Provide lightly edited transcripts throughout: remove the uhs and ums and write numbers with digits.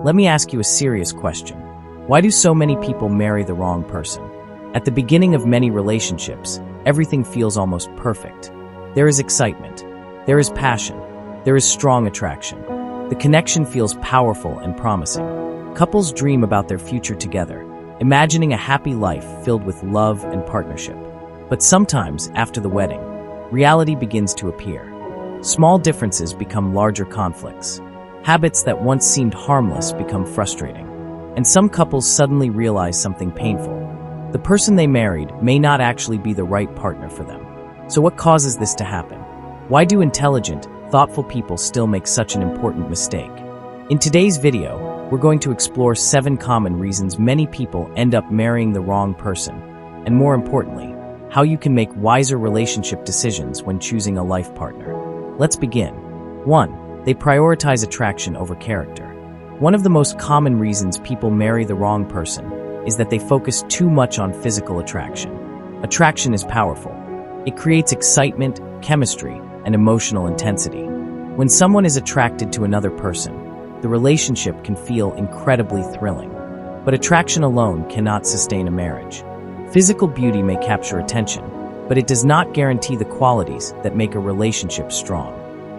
let me ask you a serious question. Why do so many people marry the wrong person? At the beginning of many relationships, everything feels almost perfect. There is excitement. There is passion. There is strong attraction. The connection feels powerful and promising. Couples dream about their future together, imagining a happy life filled with love and partnership. But sometimes, after the wedding, reality begins to appear. Small differences become larger conflicts. Habits that once seemed harmless become frustrating. And some couples suddenly realize something painful. The person they married may not actually be the right partner for them. So what causes this to happen? Why do intelligent, thoughtful people still make such an important mistake? In today's video, we're going to explore 7 common reasons many people end up marrying the wrong person, and more importantly, how you can make wiser relationship decisions when choosing a life partner. Let's begin. 1. They prioritize attraction over character. One of the most common reasons people marry the wrong person is that they focus too much on physical attraction. Attraction is powerful. It creates excitement, chemistry, and emotional intensity. When someone is attracted to another person, the relationship can feel incredibly thrilling. But attraction alone cannot sustain a marriage. Physical beauty may capture attention, but it does not guarantee the qualities that make a relationship strong.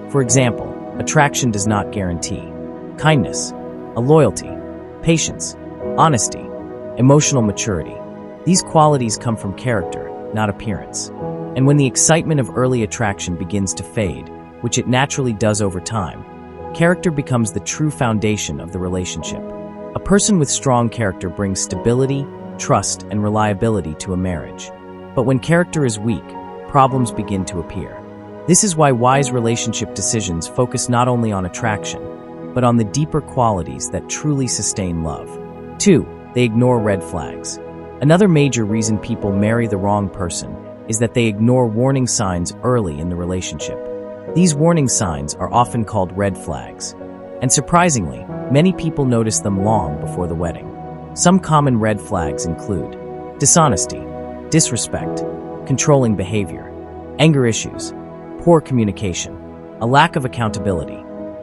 For example, attraction does not guarantee kindness, a loyalty, patience, honesty, emotional maturity. These qualities come from character, not appearance. And when the excitement of early attraction begins to fade, which it naturally does over time, character becomes the true foundation of the relationship. A person with strong character brings stability, trust, and reliability to a marriage. But when character is weak, problems begin to appear. This is why wise relationship decisions focus not only on attraction, but on the deeper qualities that truly sustain love. 2. They ignore red flags. Another major reason people marry the wrong person is that they ignore warning signs early in the relationship. These warning signs are often called red flags. And surprisingly, many people notice them long before the wedding. Some common red flags include dishonesty, disrespect, controlling behavior, anger issues, poor communication, a lack of accountability.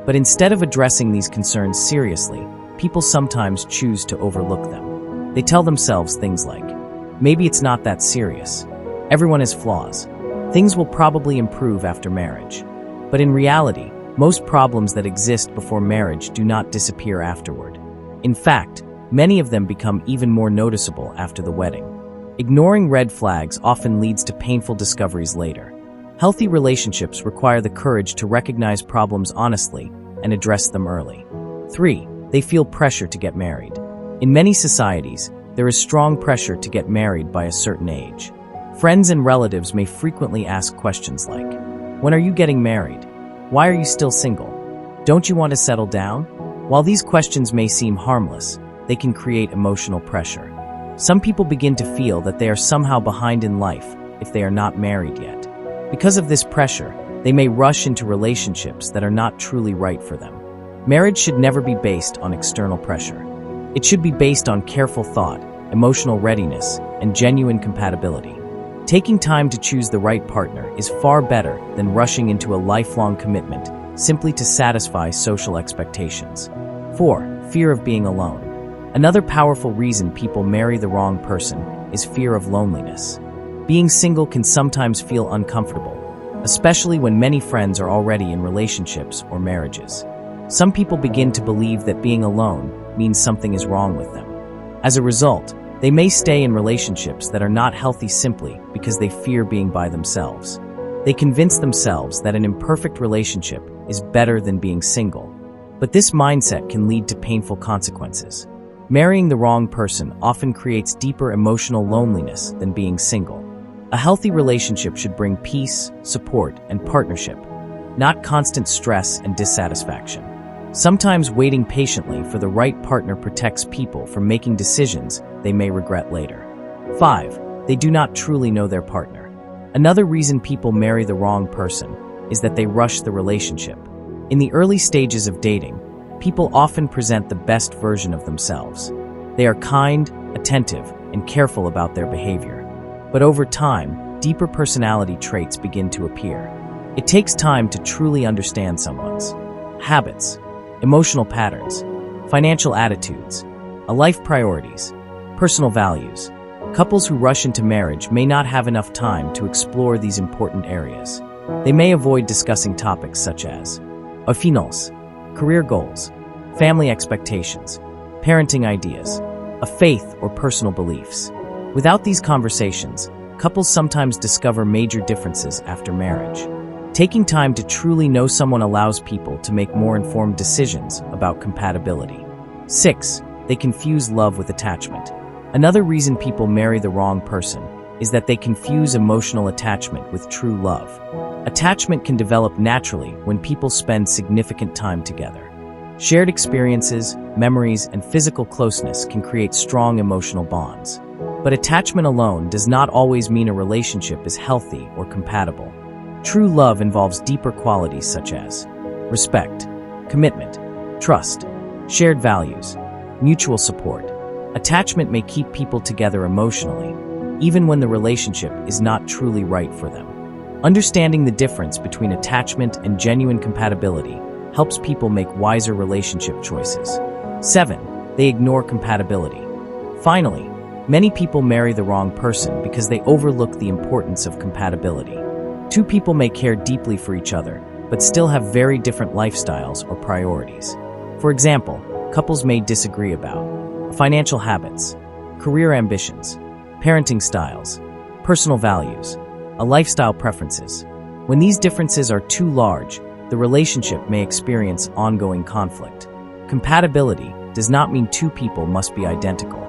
But instead of addressing these concerns seriously, people sometimes choose to overlook them. They tell themselves things like, maybe it's not that serious. Everyone has flaws. Things will probably improve after marriage. But in reality, most problems that exist before marriage do not disappear afterward. In fact, many of them become even more noticeable after the wedding. Ignoring red flags often leads to painful discoveries later. Healthy relationships require the courage to recognize problems honestly and address them early. 3. They feel pressure to get married. In many societies, there is strong pressure to get married by a certain age. Friends and relatives may frequently ask questions like, when are you getting married? Why are you still single? Don't you want to settle down? While these questions may seem harmless, they can create emotional pressure. Some people begin to feel that they are somehow behind in life if they are not married yet. Because of this pressure, they may rush into relationships that are not truly right for them. Marriage should never be based on external pressure. It should be based on careful thought, emotional readiness, and genuine compatibility. Taking time to choose the right partner is far better than rushing into a lifelong commitment simply to satisfy social expectations. 4. Fear of being alone. Another powerful reason people marry the wrong person is fear of loneliness. Being single can sometimes feel uncomfortable, especially when many friends are already in relationships or marriages. Some people begin to believe that being alone means something is wrong with them. As a result, they may stay in relationships that are not healthy simply because they fear being by themselves. They convince themselves that an imperfect relationship is better than being single. But this mindset can lead to painful consequences. Marrying the wrong person often creates deeper emotional loneliness than being single. A healthy relationship should bring peace, support, and partnership, not constant stress and dissatisfaction. Sometimes waiting patiently for the right partner protects people from making decisions they may regret later. 5. They do not truly know their partner. Another reason people marry the wrong person is that they rush the relationship. In the early stages of dating, people often present the best version of themselves. They are kind, attentive, and careful about their behavior. But over time, deeper personality traits begin to appear. It takes time to truly understand someone's habits, emotional patterns, financial attitudes, a life priorities, personal values. Couples who rush into marriage may not have enough time to explore these important areas. They may avoid discussing topics such as finals, career goals, family expectations, parenting ideas, faith or personal beliefs. Without these conversations, couples sometimes discover major differences after marriage. Taking time to truly know someone allows people to make more informed decisions about compatibility. 6. They confuse love with attachment. Another reason people marry the wrong person is that they confuse emotional attachment with true love. Attachment can develop naturally when people spend significant time together. Shared experiences, memories, and physical closeness can create strong emotional bonds. But attachment alone does not always mean a relationship is healthy or compatible. True love involves deeper qualities such as respect, commitment, trust, shared values, mutual support. Attachment may keep people together emotionally, even when the relationship is not truly right for them. Understanding the difference between attachment and genuine compatibility helps people make wiser relationship choices. 7. They ignore compatibility. Finally, many people marry the wrong person because they overlook the importance of compatibility. Two people may care deeply for each other, but still have very different lifestyles or priorities. For example, couples may disagree about financial habits, career ambitions, parenting styles, personal values, lifestyle preferences. When these differences are too large, the relationship may experience ongoing conflict. Compatibility does not mean two people must be identical,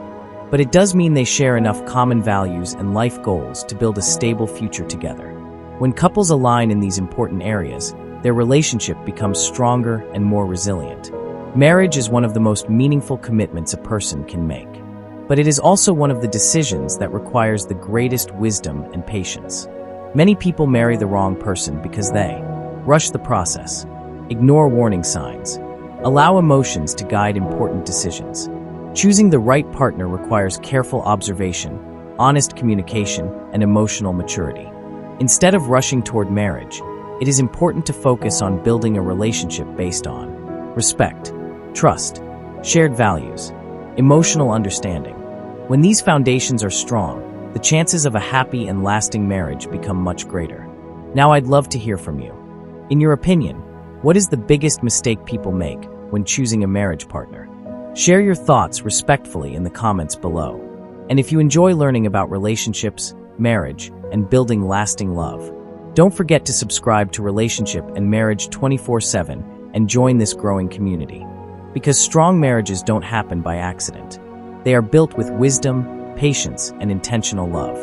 but it does mean they share enough common values and life goals to build a stable future together. When couples align in these important areas, their relationship becomes stronger and more resilient. Marriage is one of the most meaningful commitments a person can make, but it is also one of the decisions that requires the greatest wisdom and patience. Many people marry the wrong person because they rush the process, ignore warning signs, allow emotions to guide important decisions. Choosing the right partner requires careful observation, honest communication, and emotional maturity. Instead of rushing toward marriage, it is important to focus on building a relationship based on respect, trust, shared values, emotional understanding. When these foundations are strong, the chances of a happy and lasting marriage become much greater. Now I'd love to hear from you. In your opinion, what is the biggest mistake people make when choosing a marriage partner? Share your thoughts respectfully in the comments below. And if you enjoy learning about relationships, marriage, and building lasting love, don't forget to subscribe to Relationship and Marriage 24/7 and join this growing community. Because strong marriages don't happen by accident. They are built with wisdom, patience, and intentional love.